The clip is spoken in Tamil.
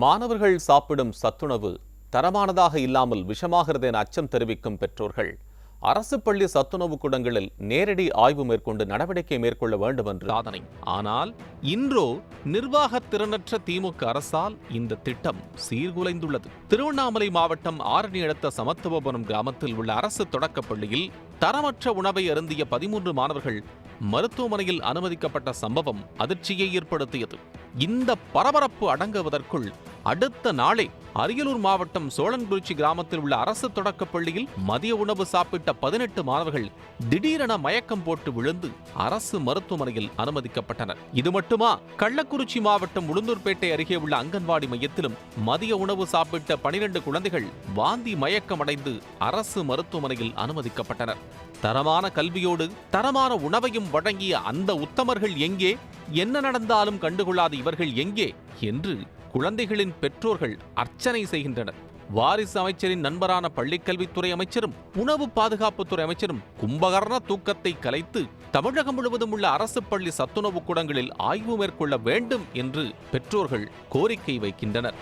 மாணவர்கள் சாப்பிடும் சத்துணவு தரமானதாக இல்லாமல் விஷமாகிறது என அச்சம் தெரிவிக்கும் பெற்றோர்கள் அரசு பள்ளி சத்துணவு கூடங்களில் நேரடி ஆய்வு மேற்கொண்டு நடவடிக்கை மேற்கொள்ள வேண்டும் என்று சாதனை. ஆனால் இன்றோ நிர்வாக திறனற்ற திமுக அரசால் இந்த திட்டம் சீர்குலைந்துள்ளது. திருவண்ணாமலை மாவட்டம் ஆரணி அடுத்த சமத்துவபுரம் கிராமத்தில் உள்ள அரசு தொடக்கப் பள்ளியில் தரமற்ற உணவை அருந்திய 13 மாணவர்கள் மருத்துவமனையில் அனுமதிக்கப்பட்ட சம்பவம் அதிர்ச்சியை ஏற்படுத்தியது. இந்த பரபரப்பு அடங்குவதற்குள் அடுத்த நாளே அரியலூர் மாவட்டம் சோழன்குறிச்சி கிராமத்தில் உள்ள அரசு தொடக்கப் பள்ளியில் மதிய உணவு சாப்பிட்ட 18 மாணவர்கள் திடீரென மயக்கம் போட்டு விழுந்து அரசு மருத்துவமனையில் அனுமதிக்கப்பட்டனர். இது மட்டுமா, கள்ளக்குறிச்சி மாவட்டம் உளுந்தூர்பேட்டை அருகே உள்ள அங்கன்வாடி மையத்திலும் மதிய உணவு சாப்பிட்ட 12 குழந்தைகள் வாந்தி மயக்கமடைந்து அரசு மருத்துவமனையில் அனுமதிக்கப்பட்டனர். தரமான கல்வியோடு தரமான உணவையும் வழங்கிய அந்த உத்தமர்கள் எங்கே? என்ன நடந்தாலும் கண்டுகொள்ளாத இவர்கள் எங்கே என்று குழந்தைகளின் பெற்றோர்கள் அர்ச்சனை செய்கின்றனர். வாரிசு அமைச்சரின் நண்பரான பள்ளிக்கல்வித்துறை அமைச்சரும் உணவு பாதுகாப்புத்துறை அமைச்சரும் கும்பகர்ண தூக்கத்தை கலைத்து தமிழகம் முழுவதும் உள்ள அரசு பள்ளி சத்துணவு கூடங்களில் ஆய்வு மேற்கொள்ள வேண்டும் என்று பெற்றோர்கள் கோரிக்கை வைக்கின்றனர்.